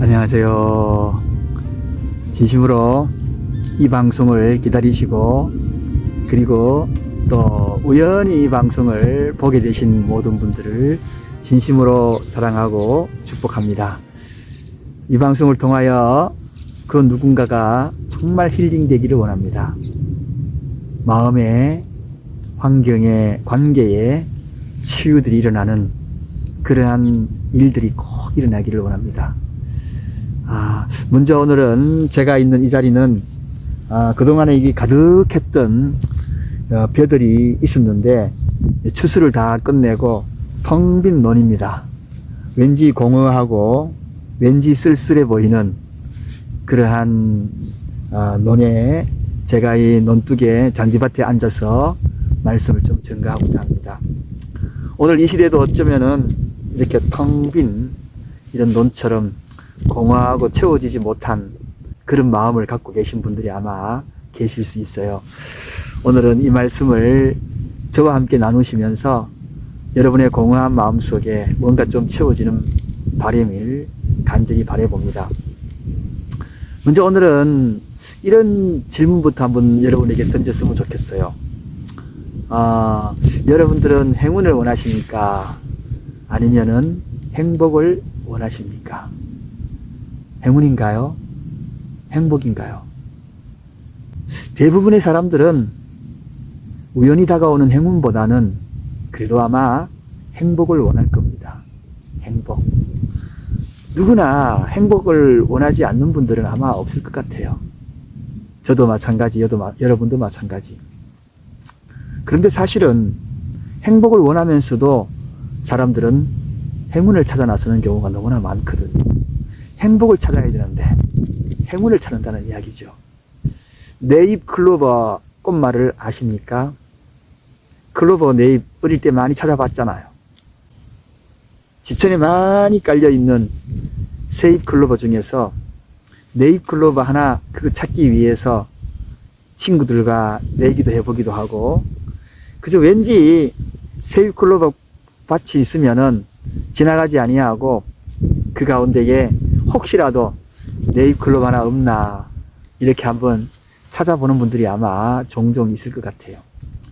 안녕하세요. 진심으로 이 방송을 기다리시고 그리고 또 우연히 이 방송을 보게 되신 모든 분들을 진심으로 사랑하고 축복합니다. 이 방송을 통하여 그 누군가가 정말 힐링되기를 원합니다. 마음에, 환경에, 관계에 치유들이 일어나는 그러한 일들이 꼭 일어나기를 원합니다. 먼저 오늘은 제가 있는 이 자리는 그동안에 이게 가득했던 벼들이 있었는데 추수를 다 끝내고 텅 빈 논입니다. 왠지 공허하고 왠지 쓸쓸해 보이는 그러한 논에 제가 이 논둑의 잔디밭에 앉아서 말씀을 좀 전가하고자 합니다. 오늘 이 시대도 어쩌면은 이렇게 텅 빈 이런 논처럼 공허하고 채워지지 못한 그런 마음을 갖고 계신 분들이 아마 계실 수 있어요. 오늘은 이 말씀을 저와 함께 나누시면서 여러분의 공허한 마음 속에 뭔가 좀 채워지는 바람을 간절히 바라봅니다. 먼저 오늘은 이런 질문부터 한번 여러분에게 던졌으면 좋겠어요. 여러분들은 행운을 원하십니까? 아니면은 행복을 원하십니까? 행운인가요? 행복인가요? 대부분의 사람들은 우연히 다가오는 행운보다는 그래도 아마 행복을 원할 겁니다. 행복. 누구나 행복을 원하지 않는 분들은 아마 없을 것 같아요. 저도 마찬가지, 여러분도 마찬가지. 그런데 사실은 행복을 원하면서도 사람들은 행운을 찾아 나서는 경우가 너무나 많거든요. 행복을 찾아야 되는데 행운을 찾는다는 이야기죠. 네잎 클로버 꽃말을 아십니까? 클로버 네잎 어릴 때 많이 찾아봤잖아요. 지천에 많이 깔려있는 새잎 클로버 중에서 네잎 클로버 하나 그거 찾기 위해서 친구들과 내기도 해보기도 하고, 그저 왠지 새잎 클로버 밭이 있으면은 지나가지 아니하고 그 가운데에 혹시라도 네잎 클로버 하나 없나 이렇게 한번 찾아보는 분들이 아마 종종 있을 것 같아요.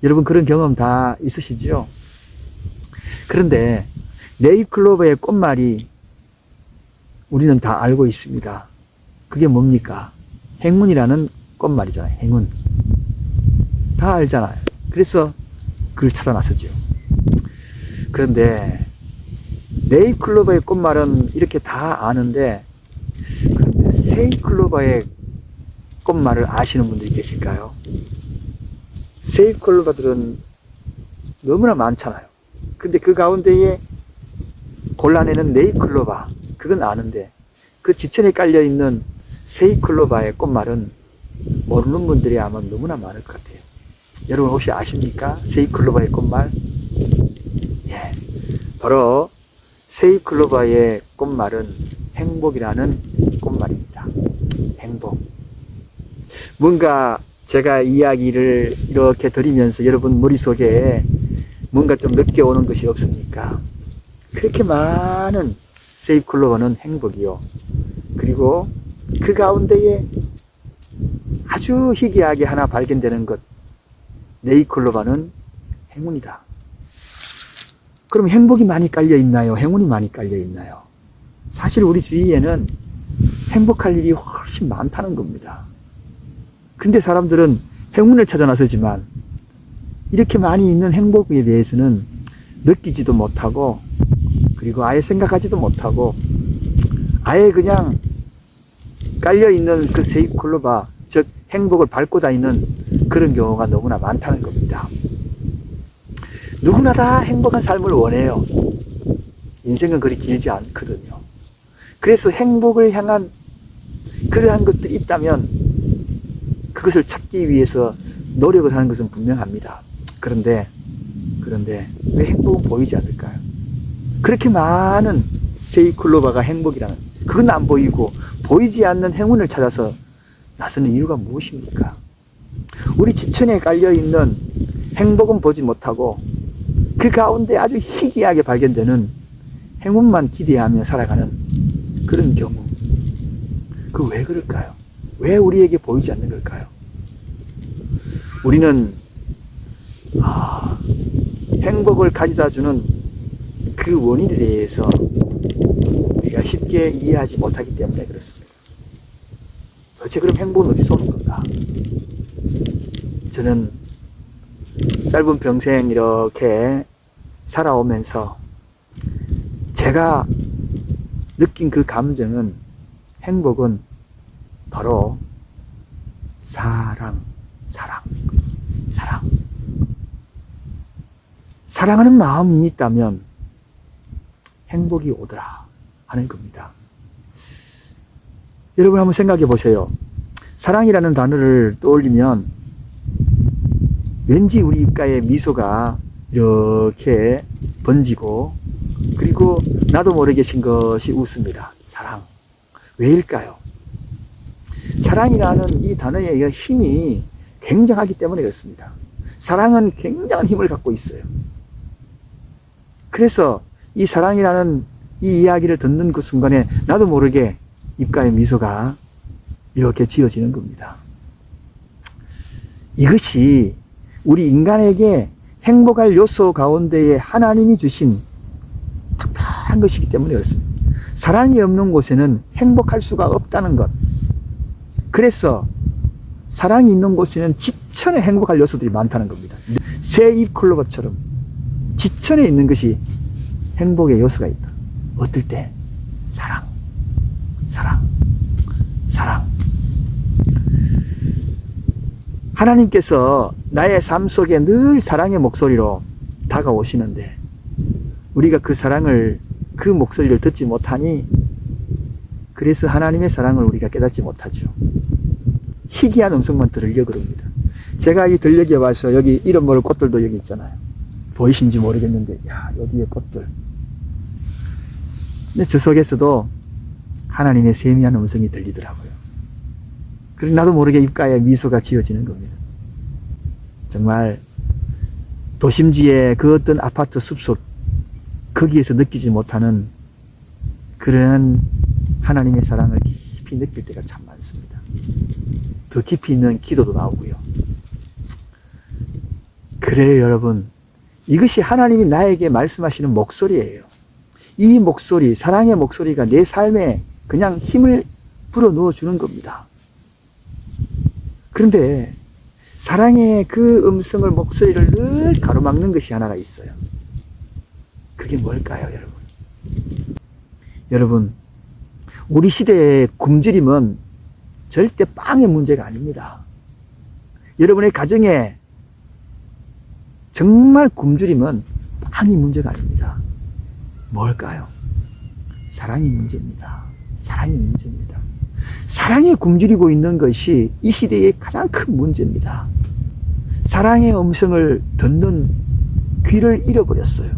여러분 그런 경험 다 있으시죠? 그런데 네잎 클로버의 꽃말이 우리는 다 알고 있습니다. 그게 뭡니까? 행운이라는 꽃말이잖아요. 행운. 다 알잖아요. 그래서 그걸 찾아 나서죠. 그런데 네잎 클로버의 꽃말은 이렇게 다 아는데, 그런데 새잎 클로버의 꽃말을 아시는 분들이 계실까요? 새잎 클로버들은 너무나 많잖아요. 근데 그 가운데에 골라내는 네잎 클로버, 그건 아는데 그 지천에 깔려있는 새잎 클로버의 꽃말은 모르는 분들이 아마 너무나 많을 것 같아요. 여러분 혹시 아십니까? 새잎 클로버의 꽃말? 예, 바로 새잎 클로버의 꽃말은 행복이라는 꽃말입니다. 행복. 뭔가 제가 이야기를 이렇게 드리면서 여러분 머릿속에 뭔가 좀 느껴오는 것이 없습니까? 그렇게 많은 새잎 클로버는 행복이요. 그리고 그 가운데에 아주 희귀하게 하나 발견되는 것, 네잎 클로버는 행운이다. 그럼 행복이 많이 깔려 있나요? 행운이 많이 깔려 있나요? 사실 우리 주위에는 행복할 일이 훨씬 많다는 겁니다. 그런데 사람들은 행운을 찾아 나서지만 이렇게 많이 있는 행복에 대해서는 느끼지도 못하고, 그리고 아예 생각하지도 못하고, 아예 그냥 깔려있는 그 새잎 클로버, 즉 행복을 밟고 다니는 그런 경우가 너무나 많다는 겁니다. 누구나 다 행복한 삶을 원해요. 인생은 그리 길지 않거든요. 그래서 행복을 향한 그러한 것들이 있다면 그것을 찾기 위해서 노력을 하는 것은 분명합니다. 그런데 왜 행복은 보이지 않을까요? 그렇게 많은 새잎 클로버가 행복이라는, 그건 안 보이고 보이지 않는 행운을 찾아서 나서는 이유가 무엇입니까? 우리 지천에 깔려있는 행복은 보지 못하고 그 가운데 아주 희귀하게 발견되는 행운만 기대하며 살아가는 그런 경우, 그 왜 그럴까요? 왜 우리에게 보이지 않는 걸까요? 우리는 행복을 가져다 주는 그 원인에 대해서 우리가 쉽게 이해하지 못하기 때문에 그렇습니다. 도대체 그럼 행복은 어디서 오는 건가? 저는 짧은 평생 이렇게 살아오면서 제가 느낀 그 감정은, 행복은 바로 사랑. 사랑하는 마음이 있다면 행복이 오더라 하는 겁니다. 여러분 한번 생각해 보세요. 사랑이라는 단어를 떠올리면 왠지 우리 입가에 미소가 이렇게 번지고, 그리고 나도 모르게 신 것이 웃습니다. 사랑. 왜일까요? 사랑이라는 이 단어의 힘이 굉장하기 때문에 그렇습니다. 사랑은 굉장한 힘을 갖고 있어요. 그래서 이 사랑이라는 이 이야기를 듣는 그 순간에 나도 모르게 입가에 미소가 이렇게 지어지는 겁니다. 이것이 우리 인간에게 행복할 요소 가운데에 하나님이 주신 특별한 것이기 때문에 그렇습니다. 사랑이 없는 곳에는 행복할 수가 없다는 것. 그래서 사랑이 있는 곳에는 지천에 행복할 요소들이 많다는 겁니다. 새 잎 클로버처럼 지천에 있는 것이 행복의 요소가 있다. 어떨 때? 사랑. 하나님께서 나의 삶 속에 늘 사랑의 목소리로 다가오시는데 우리가 그 사랑을, 그 목소리를 듣지 못하니, 그래서 하나님의 사랑을 우리가 깨닫지 못하죠. 희귀한 음성만 들으려고 그럽니다. 제가 이 들녘에 와서 여기 이름 모를 꽃들도 여기 있잖아요. 보이신지 모르겠는데, 여기에 꽃들. 근데 저 속에서도 하나님의 세미한 음성이 들리더라고요. 그리고 나도 모르게 입가에 미소가 지어지는 겁니다. 정말 도심지의 그 어떤 아파트 숲속, 거기에서 느끼지 못하는 그런 하나님의 사랑을 깊이 느낄 때가 참 많습니다. 더 깊이 있는 기도도 나오고요. 그래요, 여러분. 이것이 하나님이 나에게 말씀하시는 목소리예요. 이 목소리, 사랑의 목소리가 내 삶에 그냥 힘을 불어넣어 주는 겁니다. 그런데 사랑의 그 음성을, 목소리를 늘 가로막는 것이 하나가 있어요. 그게 뭘까요, 여러분? 여러분, 우리 시대의 굶주림은 절대 빵의 문제가 아닙니다. 여러분의 가정에 정말 굶주림은 빵이 문제가 아닙니다. 뭘까요? 사랑이 문제입니다. 사랑이 문제입니다. 사랑에 굶주리고 있는 것이 이 시대의 가장 큰 문제입니다. 사랑의 음성을 듣는 귀를 잃어버렸어요.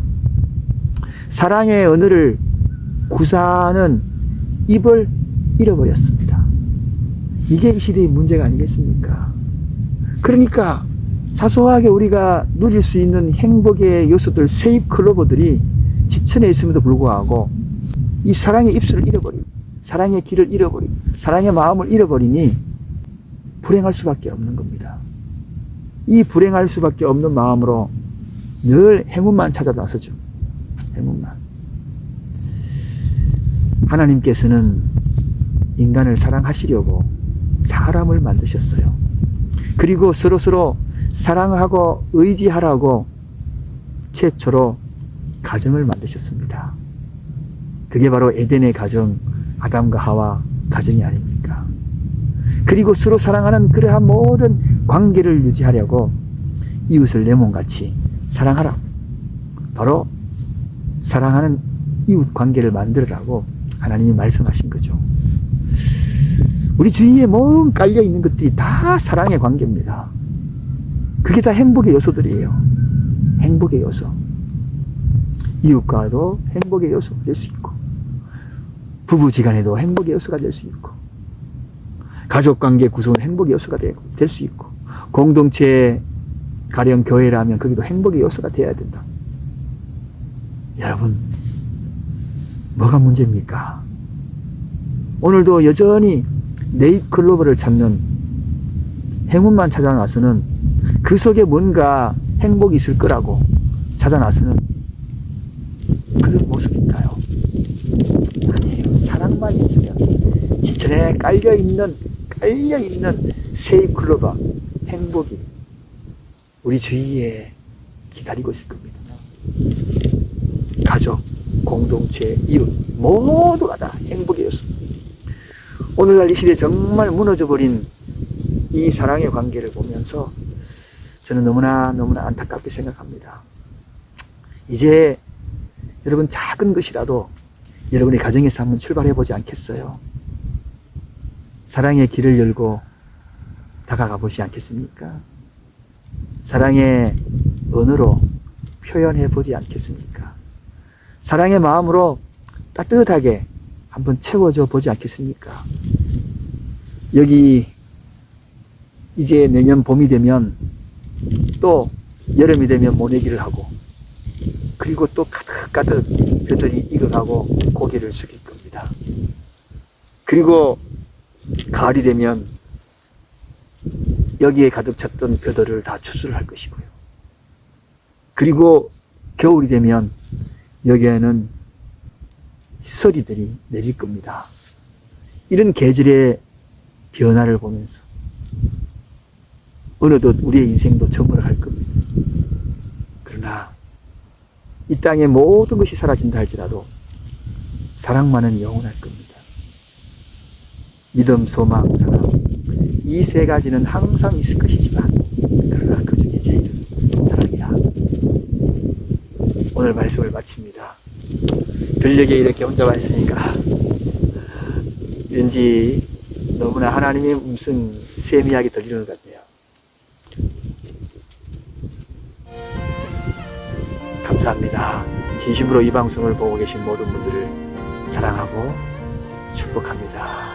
사랑의 언어를 구사하는 입을 잃어버렸습니다. 이게 이 시대의 문제가 아니겠습니까? 그러니까 사소하게 우리가 누릴 수 있는 행복의 요소들, 새잎 클로버들이 지천에 있음에도 불구하고 이 사랑의 입술을 잃어버리고, 사랑의 길을 잃어버리고, 사랑의 마음을 잃어버리니 불행할 수밖에 없는 겁니다. 이 불행할 수밖에 없는 마음으로 늘 행운만 찾아 나서죠. 행운만. 하나님께서는 인간을 사랑하시려고 사람을 만드셨어요. 그리고 서로서로 사랑하고 의지하라고 최초로 가정을 만드셨습니다. 그게 바로 에덴의 가정, 아담과 하와 가정이 아닙니까? 그리고 서로 사랑하는 그러한 모든 관계를 유지하려고 이웃을 내 몸같이 사랑하라. 바로 사랑하는 이웃 관계를 만들으라고 하나님이 말씀하신 거죠. 우리 주위에 모든 깔려 있는 것들이 다 사랑의 관계입니다. 그게 다 행복의 요소들이에요. 행복의 요소. 이웃과도 행복의 요소가 될 수 있고, 부부지간에도 행복의 요소가 될 수 있고, 가족관계 구성은 행복의 요소가 될 수 있고, 공동체, 가령 교회라면 거기도 행복의 요소가 되어야 된다. 여러분, 뭐가 문제입니까? 오늘도 여전히 네잎클로버를 찾는 행운만 찾아나서는 그 속에 뭔가 행복이 있을 거라고 찾아나서는 그런 모습일까요? 아니에요. 사랑만 있으면 지천에 깔려있는 세잎클로버 행복이 우리 주위에 기다리고 있을 겁니다. 가족, 공동체, 이웃 모두가 다 행복이었습니다. 오늘날 이 시대에 정말 무너져버린 이 사랑의 관계를 보면서 저는 너무나 안타깝게 생각합니다. 이제 여러분 작은 것이라도 여러분의 가정에서 한번 출발해보지 않겠어요? 사랑의 길을 열고 다가가 보지 않겠습니까? 사랑의 언어로 표현해 보지 않겠습니까? 사랑의 마음으로 따뜻하게 한번 채워줘 보지 않겠습니까? 여기 이제 내년 봄이 되면 또 여름이 되면 모내기를 하고 그리고 또 가득가득 벼들이 익어가고 고개를 숙일 겁니다. 그리고 가을이 되면 여기에 가득 찼던 벼들을 다 추수를 할 것이고요. 그리고 겨울이 되면 여기에는 서리들이 내릴 겁니다. 이런 계절의 변화를 보면서 어느덧 우리의 인생도 저물어갈 겁니다. 그러나 이 땅의 모든 것이 사라진다 할지라도 사랑만은 영원할 겁니다. 믿음, 소망, 사랑 이 세 가지는 항상 있을 것이지만 그러나 그 중에 제일은 사랑이야. 오늘 말씀을 마칩니다. 들녘에 이렇게 혼자 와 있으니까 왠지 너무나 하나님의 음성 세미하게 들리는 것 같네요. 감사합니다. 진심으로 이 방송을 보고 계신 모든 분들을 사랑하고 축복합니다.